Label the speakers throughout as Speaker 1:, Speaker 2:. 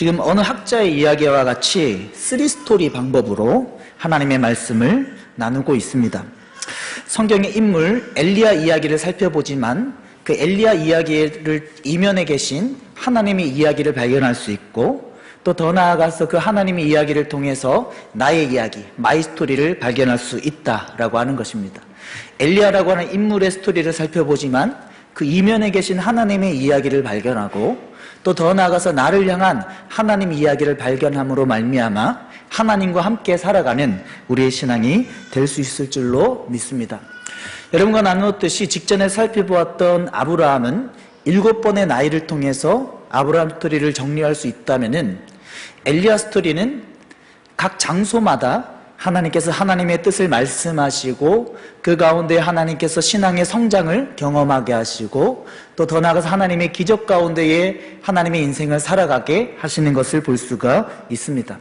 Speaker 1: 지금 어느 학자의 이야기와 같이 3스토리 방법으로 하나님의 말씀을 나누고 있습니다. 성경의 인물 엘리야 이야기를 살펴보지만 그 엘리야 이야기를 이면에 계신 하나님의 이야기를 발견할 수 있고, 또 더 나아가서 그 하나님의 이야기를 통해서 나의 이야기, 마이 스토리를 발견할 수 있다라고 하는 것입니다. 엘리야라고 하는 인물의 스토리를 살펴보지만 그 이면에 계신 하나님의 이야기를 발견하고, 또 더 나아가서 나를 향한 하나님 이야기를 발견함으로 말미암아 하나님과 함께 살아가는 우리의 신앙이 될 수 있을 줄로 믿습니다. 여러분과 나누었듯이 직전에 살펴보았던 아브라함은 7번의 나이를 통해서 아브라함 스토리를 정리할 수 있다면은, 엘리야 스토리는 각 장소마다 하나님께서 하나님의 뜻을 말씀하시고 그 가운데 하나님께서 신앙의 성장을 경험하게 하시고, 또 더 나아가서 하나님의 기적 가운데에 하나님의 인생을 살아가게 하시는 것을 볼 수가 있습니다.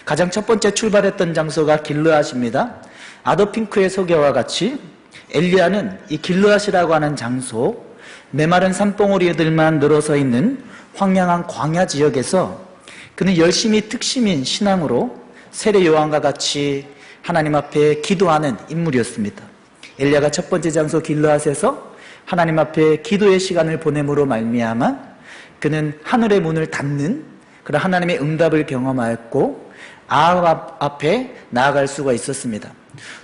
Speaker 1: 가장 첫 번째 출발했던 장소가 길르앗입니다. 아더핑크의 소개와 같이 엘리야는 이 길르앗이라고 하는 장소, 메마른 산봉우리들만 늘어서 있는 황량한 광야 지역에서 그는 열심히 특심인 신앙으로 세례 요한과 같이 하나님 앞에 기도하는 인물이었습니다. 엘리야가 첫 번째 장소 길르앗에서 하나님 앞에 기도의 시간을 보냄으로 말미암아 그는 하늘의 문을 닫는 그런 하나님의 응답을 경험하였고 아합 앞에 나아갈 수가 있었습니다.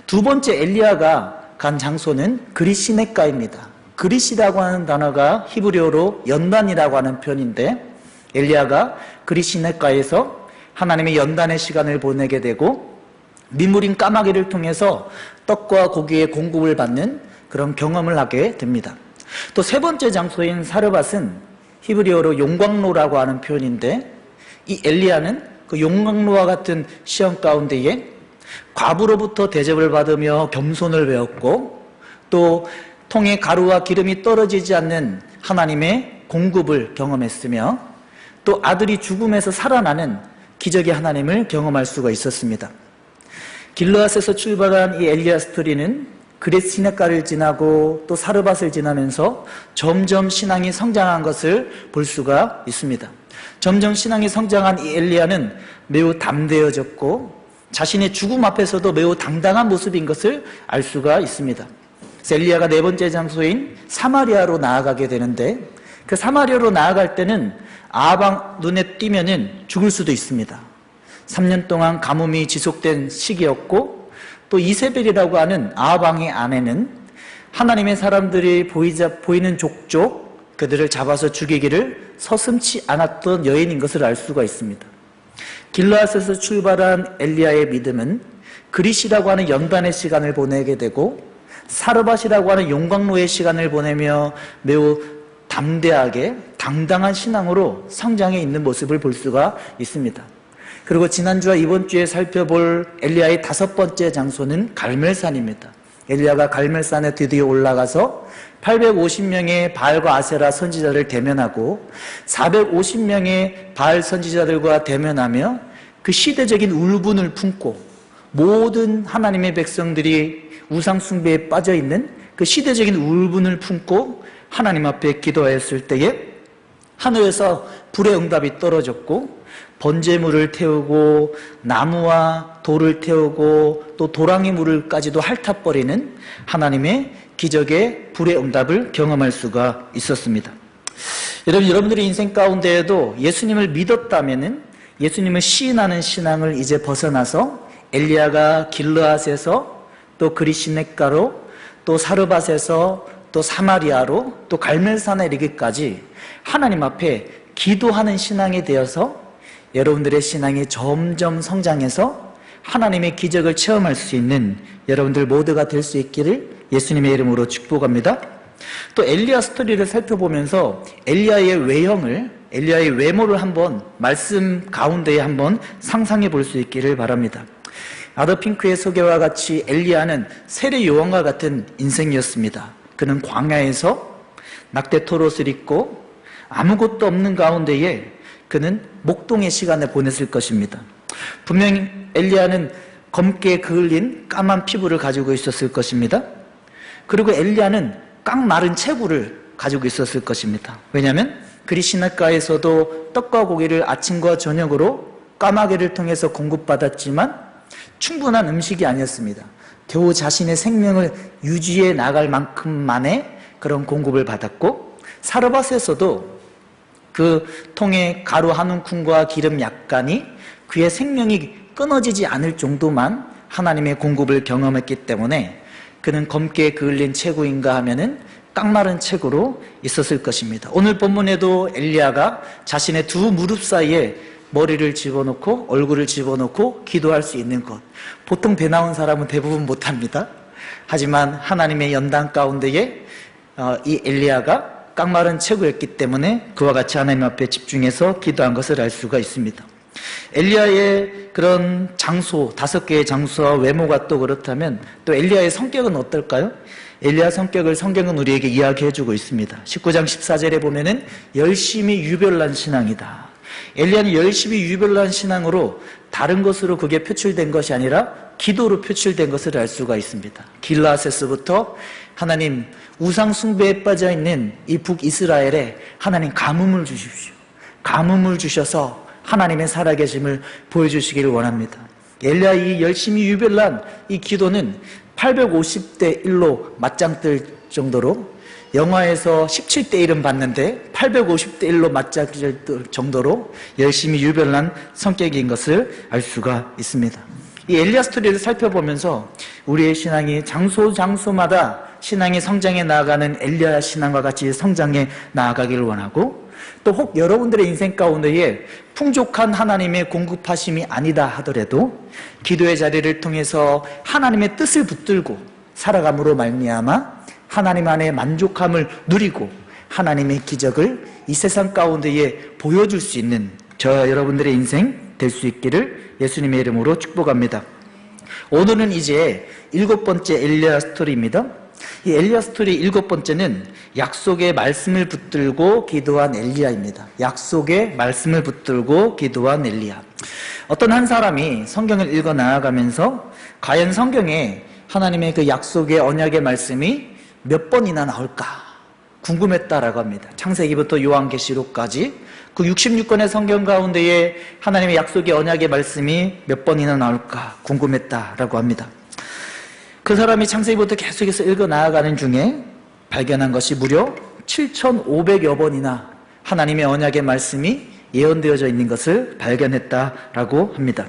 Speaker 1: 두 번째 엘리야가 간 장소는 그릿시네가입니다. 그릿이라고 하는 단어가 히브리어로 연단이라고 하는 표현인데, 엘리야가 그릿시네가에서 하나님의 연단의 시간을 보내게 되고 민물인 까마귀를 통해서 떡과 고기의 공급을 받는 그런 경험을 하게 됩니다. 또 세 번째 장소인 사르밧은 히브리어로 용광로라고 하는 표현인데, 이 엘리야는 그 용광로와 같은 시험 가운데에 과부로부터 대접을 받으며 겸손을 배웠고, 또 통에 가루와 기름이 떨어지지 않는 하나님의 공급을 경험했으며, 또 아들이 죽음에서 살아나는 기적의 하나님을 경험할 수가 있었습니다. 길르앗에서 출발한 이 엘리야 스토리는 그릿시네가를 지나고 또 사르밧을 지나면서 점점 신앙이 성장한 것을 볼 수가 있습니다. 점점 신앙이 성장한 이 엘리야는 매우 담대해졌고 자신의 죽음 앞에서도 매우 당당한 모습인 것을 알 수가 있습니다. 그래서 엘리야가 네 번째 장소인 사마리아로 나아가게 되는데, 그 사마리아로 나아갈 때는 아합 눈에 띄면은 죽을 수도 있습니다. 3년 동안 가뭄이 지속된 시기였고, 또 이세벨이라고 하는 아합 왕의 아내는 하나님의 사람들이 보이는 족족 그들을 잡아서 죽이기를 서슴지 않았던 여인인 것을 알 수가 있습니다. 길르앗에서 출발한 엘리야의 믿음은 그릿이라고 하는 연단의 시간을 보내게 되고 사르밧이라고 하는 용광로의 시간을 보내며 매우 담대하게 당당한 신앙으로 성장해 있는 모습을 볼 수가 있습니다. 그리고 지난주와 이번 주에 살펴볼 엘리야의 다섯 번째 장소는 갈멜산입니다. 엘리야가 갈멜산에 드디어 올라가서 850명의 바알과 아세라 선지자를 대면하고 450명의 바알 선지자들과 대면하며 그 시대적인 울분을 품고 모든 하나님의 백성들이 우상 숭배에 빠져 있는 그 시대적인 울분을 품고 하나님 앞에 기도하였을 때에 하늘에서 불의 응답이 떨어졌고 번제물을 태우고 나무와 돌을 태우고 또 도랑이 물을까지도 핥아버리는 하나님의 기적의 불의 응답을 경험할 수가 있었습니다. 여러분들의 인생 가운데에도 예수님을 믿었다면은 예수님을 시인하는 신앙을 이제 벗어나서 엘리야가 길르앗에서 또 그릿시네가로 또 사르밧에서 또 사마리아로 또 갈멜산에 이르기까지 하나님 앞에 기도하는 신앙이 되어서 여러분들의 신앙이 점점 성장해서 하나님의 기적을 체험할 수 있는 여러분들 모두가 될 수 있기를 예수님의 이름으로 축복합니다. 또 엘리야 스토리를 살펴보면서 엘리야의 외모를 한번 말씀 가운데에 한번 상상해 볼 수 있기를 바랍니다. 아더핑크의 소개와 같이 엘리야는 세례 요한과 같은 인생이었습니다. 그는 광야에서 낙대 토롯을 입고 아무것도 없는 가운데에 그는 목동의 시간을 보냈을 것입니다. 분명히 엘리야는 검게 그을린 까만 피부를 가지고 있었을 것입니다. 그리고 엘리야는 깡 마른 체구를 가지고 있었을 것입니다. 왜냐하면 그리 시냇가에서도 떡과 고기를 아침과 저녁으로 까마귀를 통해서 공급받았지만 충분한 음식이 아니었습니다. 겨우 자신의 생명을 유지해 나갈 만큼만의 그런 공급을 받았고, 사르밧에서도 그 통에 가루 한 움큼과 기름 약간이 그의 생명이 끊어지지 않을 정도만 하나님의 공급을 경험했기 때문에 그는 검게 그을린 체구인가 하면은 깡마른 체구로 있었을 것입니다. 오늘 본문에도 엘리야가 자신의 두 무릎 사이에 머리를 집어넣고 얼굴을 집어넣고 기도할 수 있는 것, 보통 배 나온 사람은 대부분 못합니다. 하지만 하나님의 연단 가운데에 이 엘리야가 깡마른 체구였기 때문에 그와 같이 하나님 앞에 집중해서 기도한 것을 알 수가 있습니다. 엘리야의 그런 장소, 5개의 장소와 외모가 또 그렇다면 또 엘리야의 성격은 어떨까요? 엘리야 성격을 성경은 우리에게 이야기해주고 있습니다. 19장 14절에 보면은 열심히 유별난 신앙이다. 엘리야는 열심히 유별난 신앙으로 다른 것으로 그게 표출된 것이 아니라 기도로 표출된 것을 알 수가 있습니다. 길라앗에서부터 하나님, 우상 숭배에 빠져 있는 이 북이스라엘에 하나님 가뭄을 주십시오. 가뭄을 주셔서 하나님의 살아계심을 보여주시기를 원합니다. 엘리야 이 열심히 유별난 이 기도는 850대 1로 맞짱뜰 정도로, 영화에서 17대 1은 봤는데 850대 1로 맞짱뜰 정도로 열심히 유별난 성격인 것을 알 수가 있습니다. 이 엘리야 스토리를 살펴보면서 우리의 신앙이 장소마다 신앙이 성장해 나아가는 엘리야 신앙과 같이 성장해 나아가기를 원하고, 또 혹 여러분들의 인생 가운데에 풍족한 하나님의 공급하심이 아니다 하더라도 기도의 자리를 통해서 하나님의 뜻을 붙들고 살아감으로 말미암아 하나님 안에 만족함을 누리고 하나님의 기적을 이 세상 가운데에 보여줄 수 있는 저와 여러분들의 인생 될 수 있기를 예수님의 이름으로 축복합니다. 오늘은 이제 7번째 엘리야 스토리입니다. 이 엘리야 스토리 7번째는 약속의 말씀을 붙들고 기도한 엘리야입니다. 약속의 말씀을 붙들고 기도한 엘리야. 어떤 한 사람이 성경을 읽어 나아가면서 과연 성경에 하나님의 그 약속의 언약의 말씀이 몇 번이나 나올까 궁금했다라고 합니다. 창세기부터 요한계시록까지 그 66권의 성경 가운데에 하나님의 약속의 언약의 말씀이 몇 번이나 나올까 궁금했다라고 합니다. 그 사람이 창세기부터 계속해서 읽어 나아가는 중에 발견한 것이 무려 7,500여 번이나 하나님의 언약의 말씀이 예언되어져 있는 것을 발견했다라고 합니다.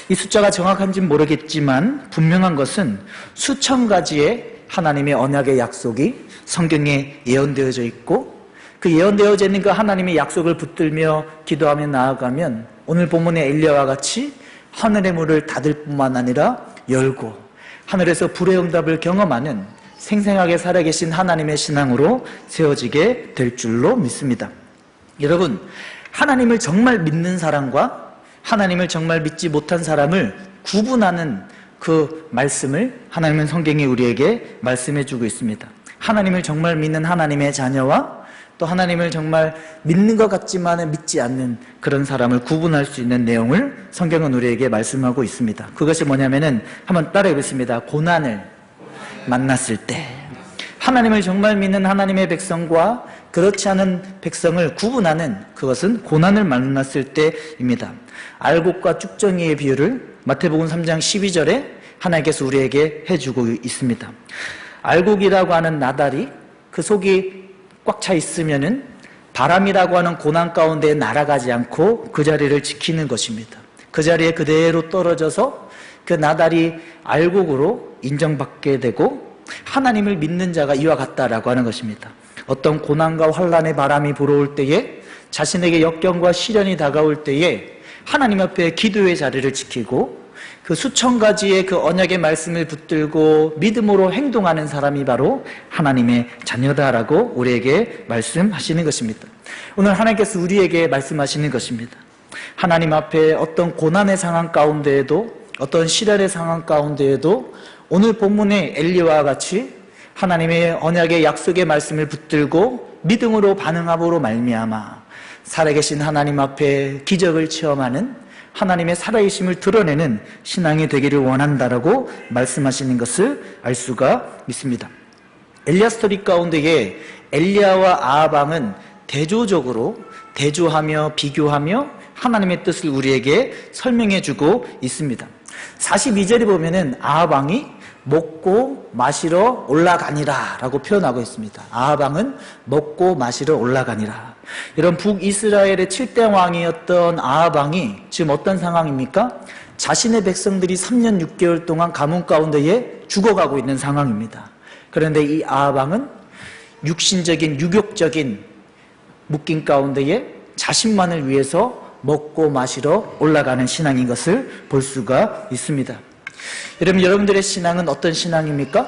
Speaker 1: 이 숫자가 정확한지는 모르겠지만 분명한 것은 수천 가지의 하나님의 언약의 약속이 성경에 예언되어져 있고, 그 예언되어져 있는 그 하나님의 약속을 붙들며 기도하며 나아가면 오늘 본문의 엘리야와 같이 하늘의 문을 닫을 뿐만 아니라 열고 하늘에서 불의 응답을 경험하는 생생하게 살아계신 하나님의 신앙으로 세워지게 될 줄로 믿습니다. 여러분, 하나님을 정말 믿는 사람과 하나님을 정말 믿지 못한 사람을 구분하는 그 말씀을 하나님은 성경이 우리에게 말씀해 주고 있습니다. 하나님을 정말 믿는 하나님의 자녀와 또 하나님을 정말 믿는 것 같지만 믿지 않는 그런 사람을 구분할 수 있는 내용을 성경은 우리에게 말씀하고 있습니다. 그것이 뭐냐면은 한번 따라해 보겠습니다. 고난을 만났을 때, 하나님을 정말 믿는 하나님의 백성과 그렇지 않은 백성을 구분하는 그것은 고난을 만났을 때입니다. 알곡과 쭉정이의 비유를 마태복음 3장 12절에 하나님께서 우리에게 해주고 있습니다. 알곡이라고 하는 나달이 그 속이 꽉 차 있으면은 바람이라고 하는 고난 가운데 날아가지 않고 그 자리를 지키는 것입니다. 그 자리에 그대로 떨어져서 그 나달이 알곡으로 인정받게 되고 하나님을 믿는 자가 이와 같다라고 하는 것입니다. 어떤 고난과 환난의 바람이 불어올 때에, 자신에게 역경과 시련이 다가올 때에 하나님 앞에 기도의 자리를 지키고 그 수천 가지의 그 언약의 말씀을 붙들고 믿음으로 행동하는 사람이 바로 하나님의 자녀다라고 우리에게 말씀하시는 것입니다. 오늘 하나님께서 우리에게 말씀하시는 것입니다. 하나님 앞에 어떤 고난의 상황 가운데에도, 어떤 시련의 상황 가운데에도 오늘 본문의 엘리야와 같이 하나님의 언약의 약속의 말씀을 붙들고 믿음으로 반응함으로 말미암아 살아계신 하나님 앞에 기적을 체험하는, 하나님의 살아계심을 드러내는 신앙이 되기를 원한다라고 말씀하시는 것을 알 수가 있습니다. 엘리야 스토리 가운데에 엘리야와 아합 왕은 대조적으로 대조하며 비교하며 하나님의 뜻을 우리에게 설명해주고 있습니다. 42절에 보면은 아합 왕이 먹고 마시러 올라가니라 라고 표현하고 있습니다. 아합 왕은 먹고 마시러 올라가니라. 이런 북이스라엘의 7대 왕이었던 아합 왕이 지금 어떤 상황입니까? 자신의 백성들이 3년 6개월 동안 가뭄 가운데에 죽어가고 있는 상황입니다. 그런데 이 아합 왕은 육신적인 유격적인 묶임 가운데에 자신만을 위해서 먹고 마시러 올라가는 신앙인 것을 볼 수가 있습니다. 여러분들의 신앙은 어떤 신앙입니까?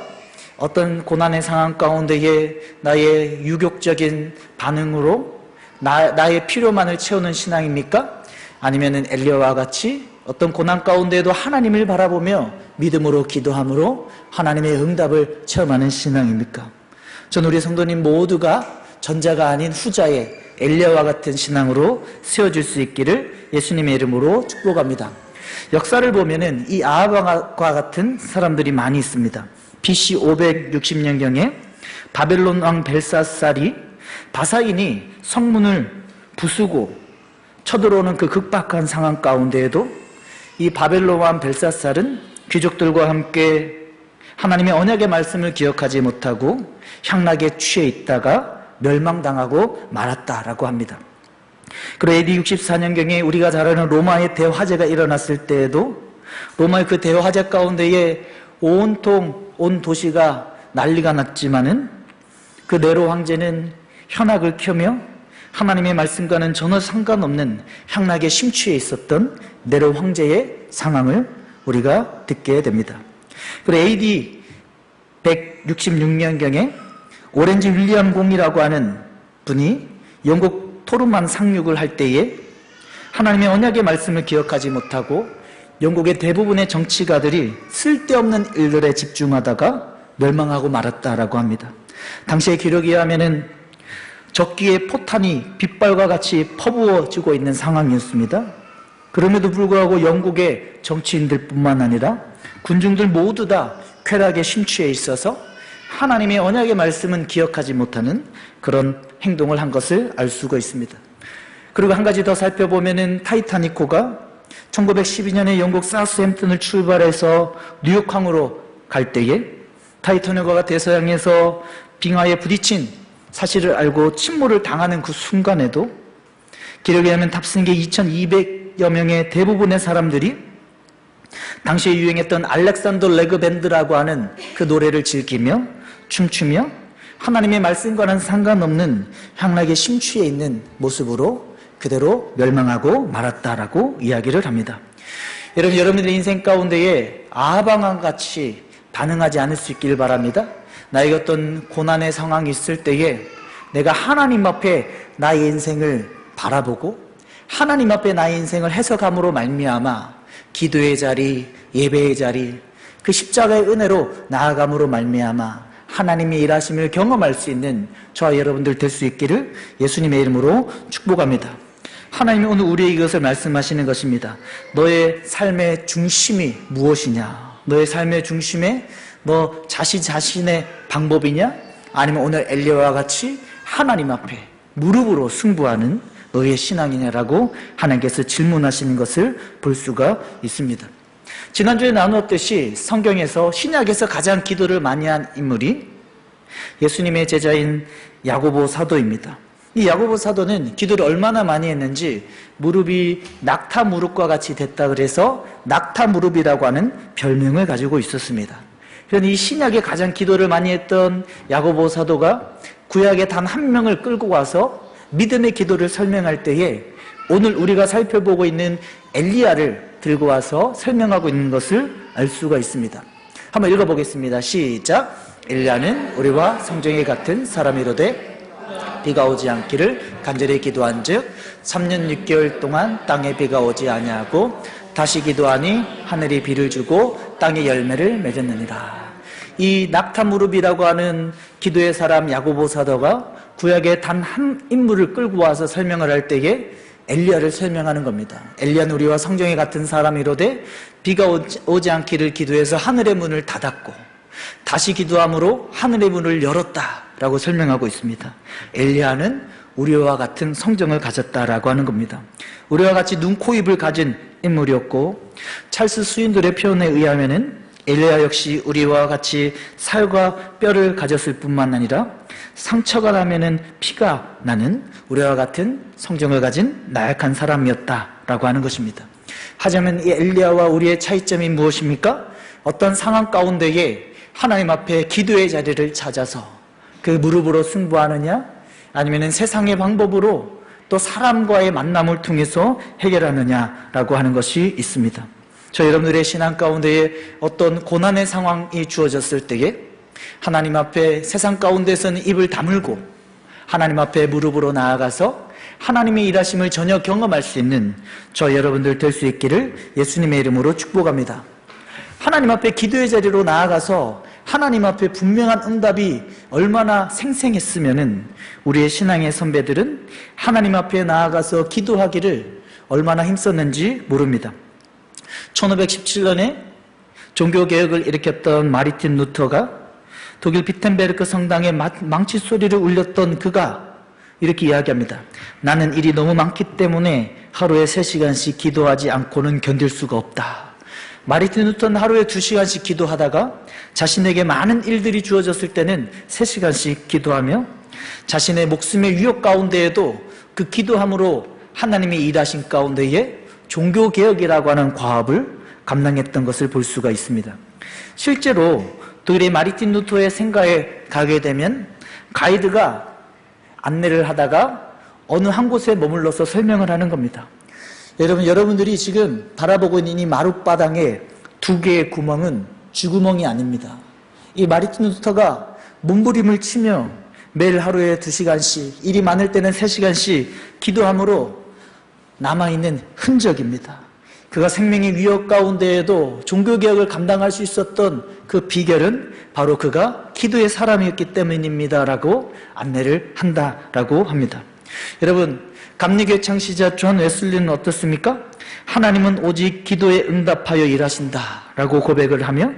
Speaker 1: 어떤 고난의 상황 가운데에 나의 유격적인 반응으로 나의 필요만을 채우는 신앙입니까? 아니면은 엘리야와 같이 어떤 고난 가운데에도 하나님을 바라보며 믿음으로 기도함으로 하나님의 응답을 체험하는 신앙입니까? 전 우리 성도님 모두가 전자가 아닌 후자의 엘리야와 같은 신앙으로 세워질 수 있기를 예수님의 이름으로 축복합니다. 역사를 보면은 이 아합과 같은 사람들이 많이 있습니다. BC 560년경에 바벨론 왕 벨사살이 바사인이 성문을 부수고 쳐들어오는 그 극박한 상황 가운데에도 이 바벨론 왕 벨사살은 귀족들과 함께 하나님의 언약의 말씀을 기억하지 못하고 향락에 취해 있다가 멸망당하고 말았다라고 합니다. 그리고 AD 64년경에 우리가 잘 아는 로마의 대화재가 일어났을 때에도 로마의 그 대화재 가운데에 온통 온 도시가 난리가 났지만은 그 네로 황제는 현악을 켜며 하나님의 말씀과는 전혀 상관없는 향락에 심취해 있었던 네로 황제의 상황을 우리가 듣게 됩니다. 그리고 AD 166년경에 오렌지 윌리엄 공이라고 하는 분이 영국 토르만 상륙을 할 때에 하나님의 언약의 말씀을 기억하지 못하고 영국의 대부분의 정치가들이 쓸데없는 일들에 집중하다가 멸망하고 말았다라고 합니다. 당시의 기록에 의하면은 적기에 포탄이 빗발과 같이 퍼부어지고 있는 상황이었습니다. 그럼에도 불구하고 영국의 정치인들 뿐만 아니라 군중들 모두 다 쾌락에 심취해 있어서 하나님의 언약의 말씀은 기억하지 못하는 그런 행동을 한 것을 알 수가 있습니다. 그리고 한 가지 더 살펴보면은 타이타닉호가 1912년에 영국 사우스햄튼을 출발해서 뉴욕항으로 갈 때에 타이타닉호가 대서양에서 빙하에 부딪힌 사실을 알고 침몰을 당하는 그 순간에도 기록에 의하면 탑승객 2200여 명의 대부분의 사람들이 당시에 유행했던 알렉산더 레그 밴드라고 하는 그 노래를 즐기며 춤추며 하나님의 말씀과는 상관없는 향락에 심취해 있는 모습으로 그대로 멸망하고 말았다라고 이야기를 합니다. 여러분들의 인생 가운데에 아합 왕과 같이 반응하지 않을 수 있기를 바랍니다. 나에게 어떤 고난의 상황이 있을 때에 내가 하나님 앞에 나의 인생을 바라보고 하나님 앞에 나의 인생을 해석함으로 말미암아 기도의 자리, 예배의 자리, 그 십자가의 은혜로 나아감으로 말미암아 하나님의 일하심을 경험할 수 있는 저와 여러분들 될 수 있기를 예수님의 이름으로 축복합니다. 하나님이 오늘 우리에게 이것을 말씀하시는 것입니다. 너의 삶의 중심이 무엇이냐? 너의 삶의 중심에 너 자신의 방법이냐? 아니면 오늘 엘리야와 같이 하나님 앞에 무릎으로 승부하는 너의 신앙이냐라고 하나님께서 질문하시는 것을 볼 수가 있습니다. 지난주에 나누었듯이 성경에서 신약에서 가장 기도를 많이 한 인물이 예수님의 제자인 야고보 사도입니다. 이 야고보 사도는 기도를 얼마나 많이 했는지 무릎이 낙타 무릎과 같이 됐다 그래서 낙타 무릎이라고 하는 별명을 가지고 있었습니다. 그런데 이 신약에 가장 기도를 많이 했던 야고보 사도가 구약에 단 한 명을 끌고 와서 믿음의 기도를 설명할 때에 오늘 우리가 살펴보고 있는 엘리야를 들고 와서 설명하고 있는 것을 알 수가 있습니다. 한번 읽어보겠습니다. 시작. 엘리야는 우리와 성경에 같은 사람이로되 비가 오지 않기를 간절히 기도한즉 3년 6개월 동안 땅에 비가 오지 아니하고 다시 기도하니 하늘이 비를 주고 땅에 열매를 맺었느니라. 이 낙타무릎이라고 하는 기도의 사람 야고보 사도가 구약에 단 한 인물을 끌고 와서 설명을 할 때에 엘리야를 설명하는 겁니다. 엘리야는 우리와 성경에 같은 사람이로되 비가 오지 않기를 기도해서 하늘의 문을 닫았고 다시 기도함으로 하늘의 문을 열었다라고 설명하고 있습니다. 엘리야는 우리와 같은 성정을 가졌다라고 하는 겁니다. 우리와 같이 눈, 코, 입을 가진 인물이었고, 찰스 스윈들의 표현에 의하면은 엘리야 역시 우리와 같이 살과 뼈를 가졌을 뿐만 아니라 상처가 나면은 피가 나는 우리와 같은 성정을 가진 나약한 사람이었다라고 하는 것입니다. 하지만 이 엘리야와 우리의 차이점이 무엇입니까? 어떤 상황 가운데에 하나님 앞에 기도의 자리를 찾아서 그 무릎으로 승부하느냐, 아니면 세상의 방법으로 또 사람과의 만남을 통해서 해결하느냐라고 하는 것이 있습니다. 저 여러분들의 신앙 가운데에 어떤 고난의 상황이 주어졌을 때에 하나님 앞에 세상 가운데서는 입을 다물고 하나님 앞에 무릎으로 나아가서 하나님의 일하심을 전혀 경험할 수 있는 저 여러분들 될 수 있기를 예수님의 이름으로 축복합니다. 하나님 앞에 기도의 자리로 나아가서 하나님 앞에 분명한 응답이 얼마나 생생했으면은 우리의 신앙의 선배들은 하나님 앞에 나아가서 기도하기를 얼마나 힘썼는지 모릅니다. 1517년에 종교개혁을 일으켰던 마르틴 루터가 독일 비텐베르크 성당에 망치 소리를 울렸던 그가 이렇게 이야기합니다. 나는 일이 너무 많기 때문에 하루에 3시간씩 기도하지 않고는 견딜 수가 없다. 마르틴 루터는 하루에 2시간씩 기도하다가 자신에게 많은 일들이 주어졌을 때는 3시간씩 기도하며 자신의 목숨의 위협 가운데에도 그 기도함으로 하나님의 일하신 가운데에 종교개혁이라고 하는 과업을 감당했던 것을 볼 수가 있습니다. 실제로 독일의 마르틴 루터의 생가에 가게 되면 가이드가 안내를 하다가 어느 한 곳에 머물러서 설명을 하는 겁니다. 여러분들이 지금 바라보고 있는 이 마룻바닥에 2개의 구멍은 쥐구멍이 아닙니다. 이 마르틴 루터가 몸부림을 치며 매일 하루에 2시간씩, 일이 많을 때는 3시간씩 기도함으로 남아있는 흔적입니다. 그가 생명의 위협 가운데에도 종교개혁을 감당할 수 있었던 그 비결은 바로 그가 기도의 사람이었기 때문입니다라고 안내를 한다라고 합니다. 여러분, 감리교회 창시자 존 웨슬리는 어떻습니까? 하나님은 오직 기도에 응답하여 일하신다라고 고백을 하며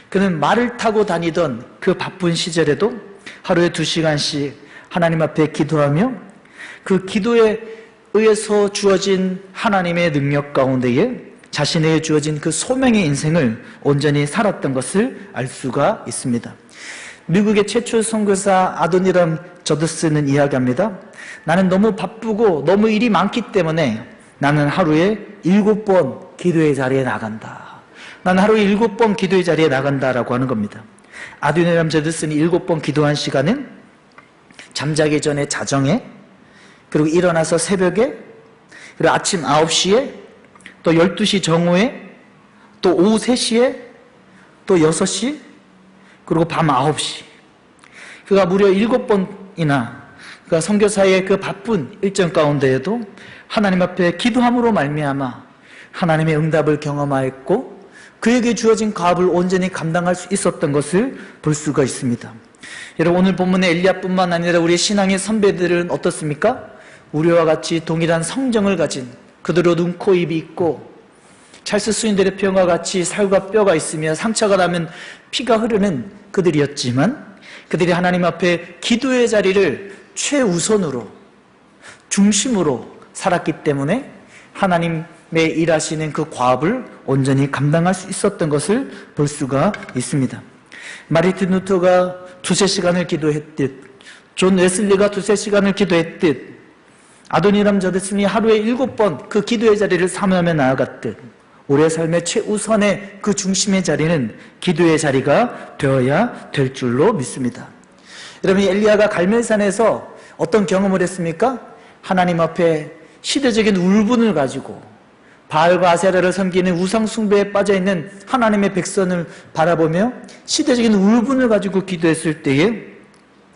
Speaker 1: 그는 말을 타고 다니던 그 바쁜 시절에도 하루에 2시간씩 하나님 앞에 기도하며 그 기도에 의해서 주어진 하나님의 능력 가운데에 자신에게 주어진 그 소명의 인생을 온전히 살았던 것을 알 수가 있습니다. 미국의 최초 선교사 아도니람 저드스는 이야기합니다. 나는 너무 바쁘고 너무 일이 많기 때문에 나는 하루에 7번 기도의 자리에 나간다. 나는 하루에 7번 기도의 자리에 나간다라고 하는 겁니다. 아도니람 저드스는 7번 기도한 시간은 잠자기 전에 자정에, 그리고 일어나서 새벽에, 그리고 아침 9시에, 또 12시 정오에, 또 오후 3시에, 또 6시, 그리고 밤 9시. 그가 무려 7번이나 그가 선교사의 그 바쁜 일정 가운데에도 하나님 앞에 기도함으로 말미암아 하나님의 응답을 경험하였고 그에게 주어진 과업을 온전히 감당할 수 있었던 것을 볼 수가 있습니다. 여러분, 오늘 본문의 엘리야뿐만 아니라 우리 신앙의 선배들은 어떻습니까? 우리와 같이 동일한 성정을 가진, 그대로 눈, 코, 입이 있고 찰스 스윈들의 표현과 같이 살과 뼈가 있으며 상처가 나면 피가 흐르는 그들이었지만 그들이 하나님 앞에 기도의 자리를 최우선으로, 중심으로 살았기 때문에 하나님의 일하시는 그 과업을 온전히 감당할 수 있었던 것을 볼 수가 있습니다. 마르틴 루터가 2-3시간을 기도했듯, 존 웨슬리가 2-3시간을 기도했듯, 아도니람 저드슨이 하루에 7번 그 기도의 자리를 사모하며 나아갔듯 우리의 삶의 최우선의 그 중심의 자리는 기도의 자리가 되어야 될 줄로 믿습니다. 여러분, 엘리야가 갈멜산에서 어떤 경험을 했습니까? 하나님 앞에 시대적인 울분을 가지고 바알과 아세라를 섬기는 우상 숭배에 빠져있는 하나님의 백성을 바라보며 시대적인 울분을 가지고 기도했을 때에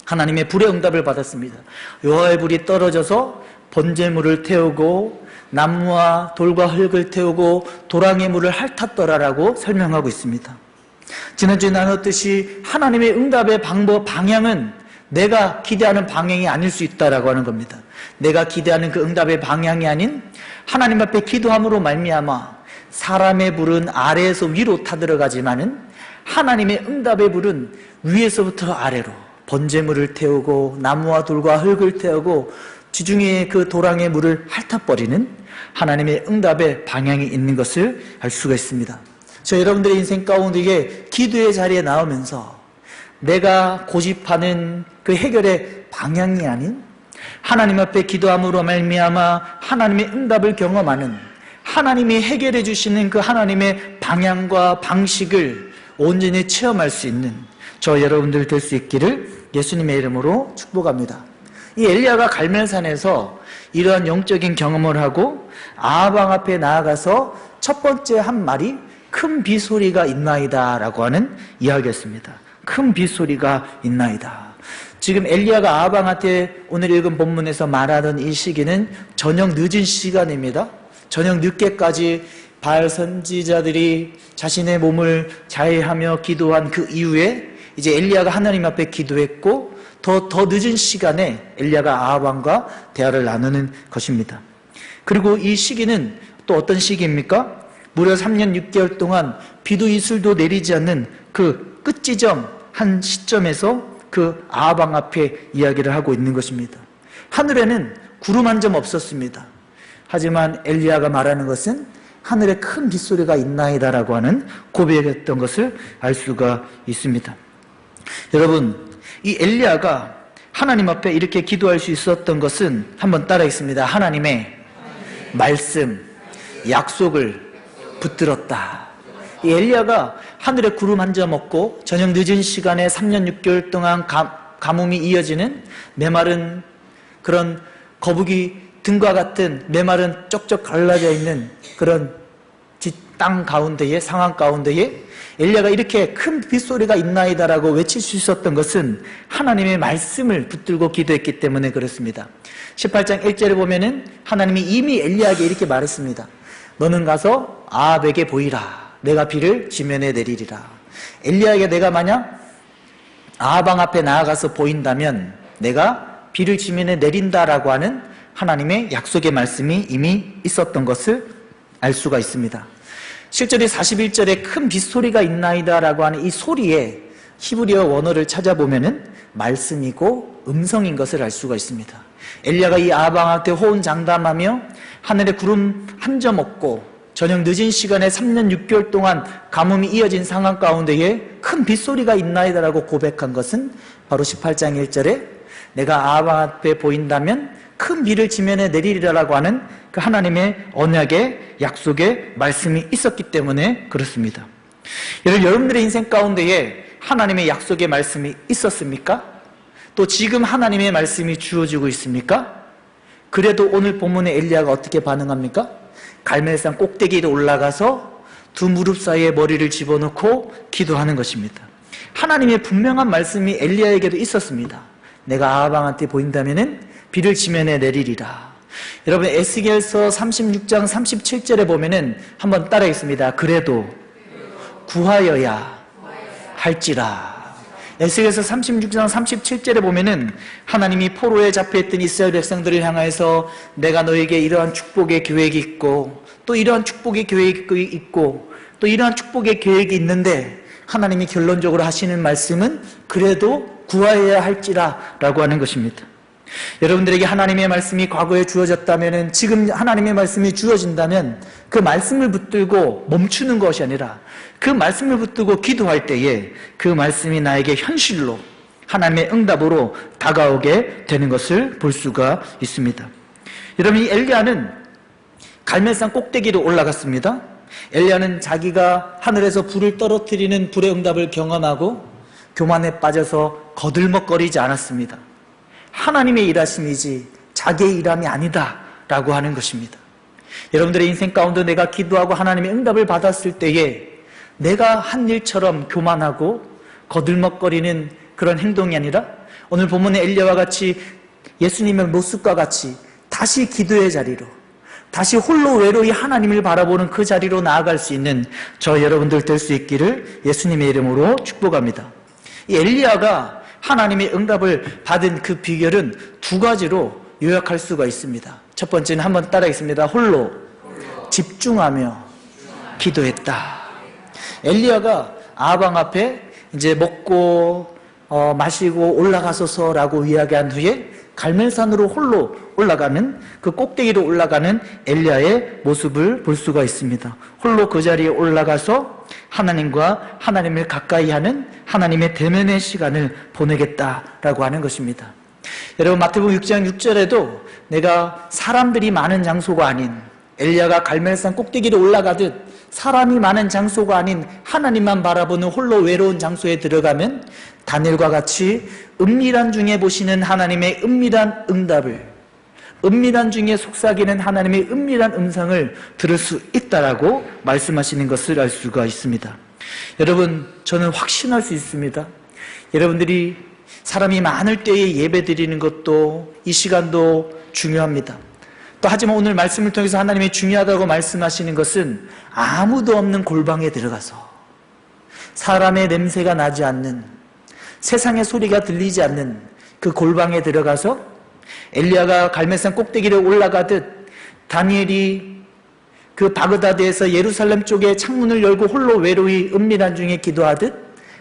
Speaker 1: 하나님의 불의 응답을 받았습니다. 여호와의 불이 떨어져서 번제물을 태우고 나무와 돌과 흙을 태우고 도랑의 물을 핥았더라라고 설명하고 있습니다. 지난주에 나눴듯이 하나님의 응답의 방향은 내가 기대하는 방향이 아닐 수 있다라고 하는 겁니다. 내가 기대하는 그 응답의 방향이 아닌 하나님 앞에 기도함으로 말미암아 사람의 불은 아래에서 위로 타들어가지만은 하나님의 응답의 불은 위에서부터 아래로 번제물을 태우고 나무와 돌과 흙을 태우고 지중해 그 도랑의 물을 핥아버리는 하나님의 응답의 방향이 있는 것을 알 수가 있습니다. 저 여러분들의 인생 가운데 이게 기도의 자리에 나오면서 내가 고집하는 그 해결의 방향이 아닌 하나님 앞에 기도함으로 말미암아 하나님의 응답을 경험하는, 하나님이 해결해 주시는 그 하나님의 방향과 방식을 온전히 체험할 수 있는 저 여러분들 될 수 있기를 예수님의 이름으로 축복합니다. 이 엘리야가 갈멜산에서 이러한 영적인 경험을 하고 아방 앞에 나아가서 첫 번째 한 말이 큰 비소리가 있나이다 라고 하는 이야기였습니다. 큰 비소리가 있나이다. 지금 엘리야가 아방한테 오늘 읽은 본문에서 말하던 이 시기는 저녁 늦은 시간입니다. 저녁 늦게까지 바알 선지자들이 자신의 몸을 자해하며 기도한 그 이후에 이제 엘리야가 하나님 앞에 기도했고 더 늦은 시간에 엘리야가 아합왕과 대화를 나누는 것입니다. 그리고 이 시기는 또 어떤 시기입니까? 무려 3년 6개월 동안 비도 이슬도 내리지 않는 그 끝지점한 시점에서 그 아합왕 앞에 이야기를 하고 있는 것입니다. 하늘에는 구름 한 점 없었습니다. 하지만 엘리야가 말하는 것은 하늘에 큰 빗소리가 있나이다라고 하는 고백이었던 것을 알 수가 있습니다. 여러분, 이 엘리야가 하나님 앞에 이렇게 기도할 수 있었던 것은 한번 따라하겠습니다. 하나님의 말씀, 약속을 붙들었다. 이 엘리야가 하늘에 구름 한 점 없고 저녁 늦은 시간에 3년 6개월 동안 가뭄이 이어지는 메마른 그런 거북이 등과 같은 메마른 쪽쪽 갈라져 있는 그런 땅 가운데에, 상황 가운데에 엘리야가 이렇게 큰 빗소리가 있나이다라고 외칠 수 있었던 것은 하나님의 말씀을 붙들고 기도했기 때문에 그렇습니다. 18장 1절에 보면은 하나님이 이미 엘리야에게 이렇게 말했습니다. 너는 가서 아합에게 보이라. 내가 비를 지면에 내리리라. 엘리야에게 내가 만약 아합왕 앞에 나아가서 보인다면 내가 비를 지면에 내린다라고 하는 하나님의 약속의 말씀이 이미 있었던 것을 알 수가 있습니다. 실제로 41절에 큰 빗소리가 있나이다 라고 하는 이 소리에 히브리어 원어를 찾아보면은 말씀이고 음성인 것을 알 수가 있습니다. 엘리야가 이 아합왕한테 호언장담하며 하늘에 구름 한 점 없고 저녁 늦은 시간에 3년 6개월 동안 가뭄이 이어진 상황 가운데에 큰 빗소리가 있나이다 라고 고백한 것은 바로 18장 1절에 내가 아합왕 앞에 보인다면 큰 비를 지면에 내리리라라고 하는 그 하나님의 언약의 약속의 말씀이 있었기 때문에 그렇습니다. 여러분들의 인생 가운데에 하나님의 약속의 말씀이 있었습니까? 또 지금 하나님의 말씀이 주어지고 있습니까? 그래도 오늘 본문의 엘리야가 어떻게 반응합니까? 갈멜산 꼭대기로 올라가서 두 무릎 사이에 머리를 집어넣고 기도하는 것입니다. 하나님의 분명한 말씀이 엘리야에게도 있었습니다. 내가 아합왕한테 보인다면은 비를 지면에 내리리라. 여러분 에스겔서 36장 37절에 보면은 한번 따라하겠습니다. 그래도 구하여야 할지라. 에스겔서 36장 37절에 보면은 하나님이 포로에 잡혀있던 이스라엘 백성들을 향해서 내가 너에게 이러한 축복의 계획이 있고 또 이러한 축복의 계획이 있고 또 이러한 축복의 계획이 있는데 하나님이 결론적으로 하시는 말씀은 그래도 구하여야 할지라 라고 하는 것입니다. 여러분들에게 하나님의 말씀이 과거에 주어졌다면 지금 하나님의 말씀이 주어진다면 그 말씀을 붙들고 멈추는 것이 아니라 그 말씀을 붙들고 기도할 때에 그 말씀이 나에게 현실로 하나님의 응답으로 다가오게 되는 것을 볼 수가 있습니다. 여러분 이 엘리야는 갈멜산 꼭대기로 올라갔습니다. 엘리야는 자기가 하늘에서 불을 떨어뜨리는 불의 응답을 경험하고 교만에 빠져서 거들먹거리지 않았습니다. 하나님의 일하심이지 자기의 일함이 아니다 라고 하는 것입니다. 여러분들의 인생 가운데 내가 기도하고 하나님의 응답을 받았을 때에 내가 한 일처럼 교만하고 거들먹거리는 그런 행동이 아니라 오늘 본문의 엘리야와 같이 예수님의 모습과 같이 다시 기도의 자리로 다시 홀로 외로이 하나님을 바라보는 그 자리로 나아갈 수 있는 저 여러분들 될 수 있기를 예수님의 이름으로 축복합니다. 이 엘리야가 하나님의 응답을 받은 그 비결은 두 가지로 요약할 수가 있습니다. 첫 번째는 한번 따라하겠습니다. 홀로 집중하며 기도했다. 엘리야가 아합왕 앞에 이제 먹고 마시고 올라가소서라고 이야기한 후에 갈멜산으로 홀로 올라가는, 그 꼭대기로 올라가는 엘리야의 모습을 볼 수가 있습니다. 홀로 그 자리에 올라가서 하나님과 하나님을 가까이 하는 하나님의 대면의 시간을 보내겠다라고 하는 것입니다. 여러분, 마태복음 6장 6절에도 내가 사람들이 많은 장소가 아닌, 엘리야가 갈멜산 꼭대기로 올라가듯 사람이 많은 장소가 아닌 하나님만 바라보는 홀로 외로운 장소에 들어가면 다니엘과 같이 은밀한 중에 보시는 하나님의 은밀한 응답을, 은밀한 중에 속삭이는 하나님의 은밀한 음성을 들을 수 있다라고 말씀하시는 것을 알 수가 있습니다. 여러분, 저는 확신할 수 있습니다. 여러분들이 사람이 많을 때에 예배 드리는 것도, 이 시간도 중요합니다. 또 하지만 오늘 말씀을 통해서 하나님이 중요하다고 말씀하시는 것은 아무도 없는 골방에 들어가서 사람의 냄새가 나지 않는, 세상의 소리가 들리지 않는 그 골방에 들어가서 엘리야가 갈멜산 꼭대기를 올라가듯 다니엘이 그 바그다드에서 예루살렘 쪽에 창문을 열고 홀로 외로이 은밀한 중에 기도하듯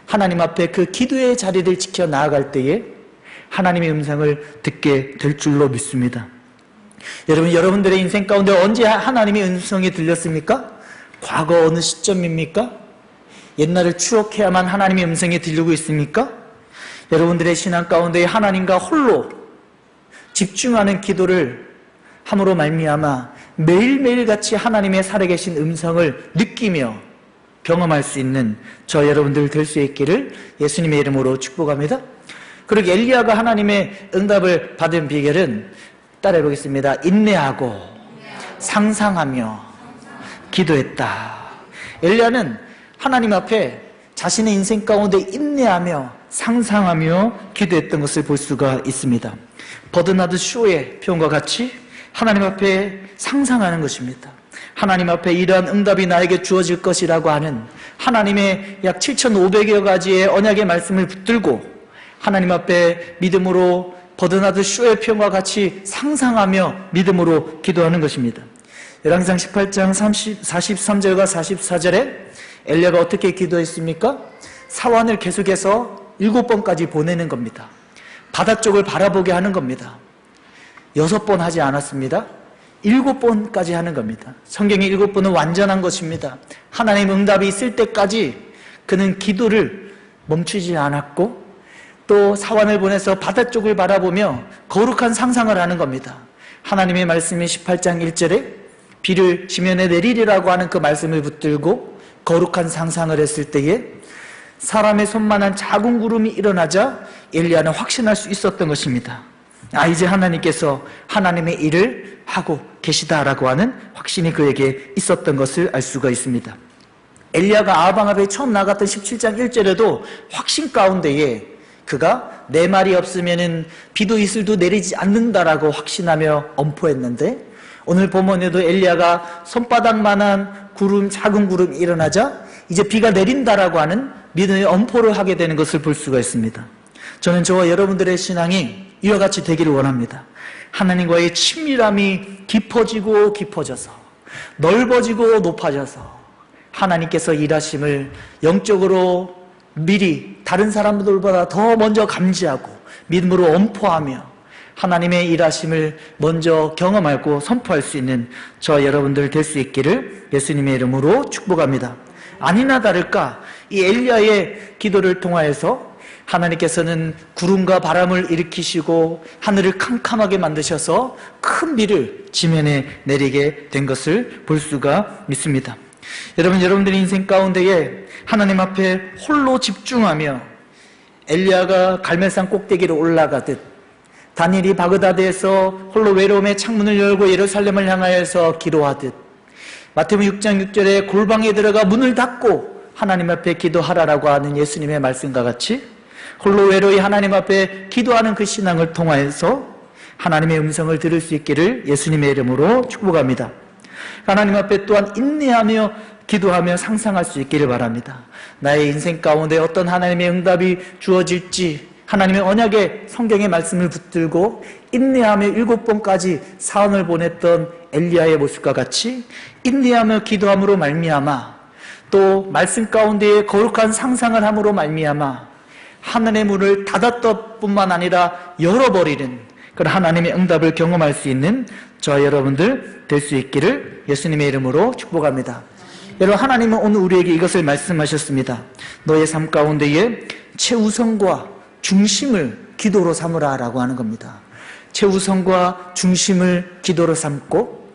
Speaker 1: 하나님 앞에 그 기도의 자리를 지켜 나아갈 때에 하나님의 음성을 듣게 될 줄로 믿습니다. 여러분, 여러분들의 인생 가운데 언제 하나님의 음성이 들렸습니까? 과거 어느 시점입니까? 옛날을 추억해야만 하나님의 음성이 들리고 있습니까? 여러분들의 신앙 가운데 하나님과 홀로 집중하는 기도를 함으로 말미암아 매일매일 같이 하나님의 살아계신 음성을 느끼며 경험할 수 있는 저 여러분들 될 수 있기를 예수님의 이름으로 축복합니다. 그리고 엘리야가 하나님의 응답을 받은 비결은 따라해 보겠습니다. 인내하고 상상하며 기도했다. 엘리야는 하나님 앞에 자신의 인생 가운데 인내하며 상상하며 기도했던 것을 볼 수가 있습니다. 버드나드 쇼의 표현과 같이 하나님 앞에 상상하는 것입니다. 하나님 앞에 이러한 응답이 나에게 주어질 것이라고 하는 하나님의 약 7,500여 가지의 언약의 말씀을 붙들고 하나님 앞에 믿음으로 버드나드 쇼의 표현과 같이 상상하며 믿음으로 기도하는 것입니다. 열왕기상 18장 43절과 44절에 엘리야가 어떻게 기도했습니까? 사환을 계속해서 7번까지 보내는 겁니다. 바다 쪽을 바라보게 하는 겁니다. 6번 하지 않았습니다. 7번까지 하는 겁니다. 성경의 7번은 완전한 것입니다. 하나님 응답이 있을 때까지 그는 기도를 멈추지 않았고 또 사환을 보내서 바다 쪽을 바라보며 거룩한 상상을 하는 겁니다. 하나님의 말씀이 18장 1절에 비를 지면에 내리리라고 하는 그 말씀을 붙들고 거룩한 상상을 했을 때에 사람의 손만한 작은 구름이 일어나자 엘리야는 확신할 수 있었던 것입니다. 이제 하나님께서 하나님의 일을 하고 계시다라고 하는 확신이 그에게 있었던 것을 알 수가 있습니다. 엘리야가 아방 앞에 처음 나갔던 17장 1절에도 확신 가운데에 그가 내 말이 없으면은 비도 이슬도 내리지 않는다라고 확신하며 엄포했는데 오늘 본문에도 엘리야가 손바닥만한 구름, 작은 구름이 일어나자 이제 비가 내린다라고 하는 믿음의 엄포를 하게 되는 것을 볼 수가 있습니다. 저는 저와 여러분들의 신앙이 이와 같이 되기를 원합니다. 하나님과의 친밀함이 깊어지고 깊어져서 넓어지고 높아져서 하나님께서 일하심을 영적으로 미리 다른 사람들보다 더 먼저 감지하고 믿음으로 엄포하며 하나님의 일하심을 먼저 경험하고 선포할 수 있는 저 여러분들 될 수 있기를 예수님의 이름으로 축복합니다. 아니나 다를까 이 엘리야의 기도를 통하여서 하나님께서는 구름과 바람을 일으키시고 하늘을 캄캄하게 만드셔서 큰 비를 지면에 내리게 된 것을 볼 수가 있습니다. 여러분들의 인생 가운데에 하나님 앞에 홀로 집중하며 엘리야가 갈멜산 꼭대기로 올라가듯 다니엘이 바그다드에서 홀로 외로움의 창문을 열고 예루살렘을 향하여서 기도하듯 마태복음 6장 6절에 골방에 들어가 문을 닫고 하나님 앞에 기도하라라고 하는 예수님의 말씀과 같이 홀로 외로이 하나님 앞에 기도하는 그 신앙을 통하여서 하나님의 음성을 들을 수 있기를 예수님의 이름으로 축복합니다. 하나님 앞에 또한 인내하며 기도하며 상상할 수 있기를 바랍니다. 나의 인생 가운데 어떤 하나님의 응답이 주어질지 하나님의 언약의 성경의 말씀을 붙들고 인내하며 7번까지 사원을 보냈던 엘리야의 모습과 같이 인내하며 기도함으로 말미암아 또 말씀 가운데에 거룩한 상상을 함으로 말미암아 하늘의 문을 닫았던 뿐만 아니라 열어버리는 그런 하나님의 응답을 경험할 수 있는 저와 여러분들 될 수 있기를 예수님의 이름으로 축복합니다. 여러분, 하나님은 오늘 우리에게 이것을 말씀하셨습니다. 너의 삶 가운데에 최우선과 중심을 기도로 삼으라 라고 하는 겁니다. 최우선과 중심을 기도로 삼고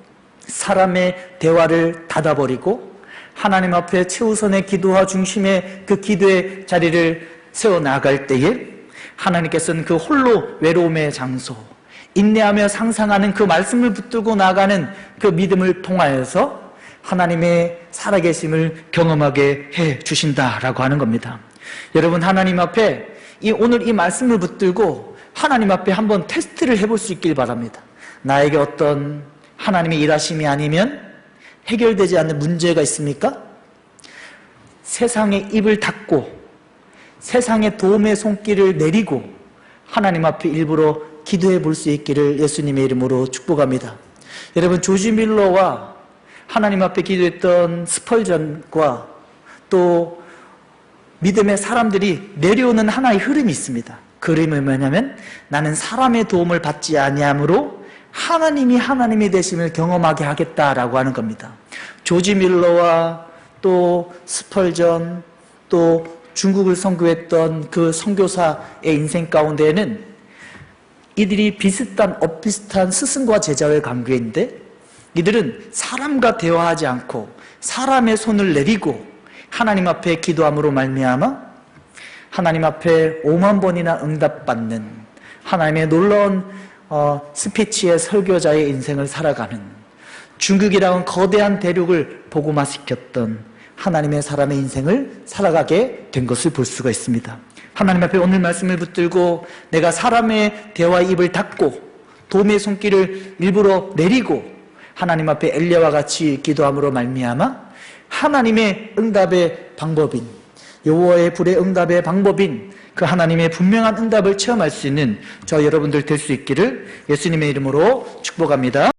Speaker 1: 사람의 대화를 닫아버리고 하나님 앞에 최우선의 기도와 중심의 그 기도의 자리를 세워나갈 때에 하나님께서는 그 홀로 외로움의 장소, 인내하며 상상하는 그 말씀을 붙들고 나가는 그 믿음을 통하여서 하나님의 살아계심을 경험하게 해 주신다라고 하는 겁니다. 여러분, 하나님 앞에 오늘 이 말씀을 붙들고 하나님 앞에 한번 테스트를 해볼 수 있길 바랍니다. 나에게 어떤 하나님의 일하심이 아니면 해결되지 않는 문제가 있습니까? 세상의 입을 닫고 세상의 도움의 손길을 내리고 하나님 앞에 일부러 기도해 볼 수 있기를 예수님의 이름으로 축복합니다. 여러분, 조지 밀러와 하나님 앞에 기도했던 스펄전과 또 믿음의 사람들이 내려오는 하나의 흐름이 있습니다. 그 흐름이 뭐냐면 나는 사람의 도움을 받지 아니하므로 하나님이 되심을 경험하게 하겠다라고 하는 겁니다. 조지 밀러와 또 스펄전 또 중국을 선교했던 그 선교사의 인생 가운데에는 이들이 엇비슷한 스승과 제자의 관계인데 이들은 사람과 대화하지 않고 사람의 손을 내리고 하나님 앞에 기도함으로 말미암아 하나님 앞에 5만 번이나 응답받는 하나님의 놀라운 스피치의 설교자의 인생을 살아가는 중국이라는 거대한 대륙을 복음화시켰던 하나님의 사람의 인생을 살아가게 된 것을 볼 수가 있습니다. 하나님 앞에 오늘 말씀을 붙들고 내가 사람의 대화의 입을 닫고 도움의 손길을 일부러 내리고 하나님 앞에 엘리야와 같이 기도함으로 말미암아 하나님의 응답의 방법인 여호와의 불의 응답의 방법인 그 하나님의 분명한 응답을 체험할 수 있는 저 여러분들 될 수 있기를 예수님의 이름으로 축복합니다.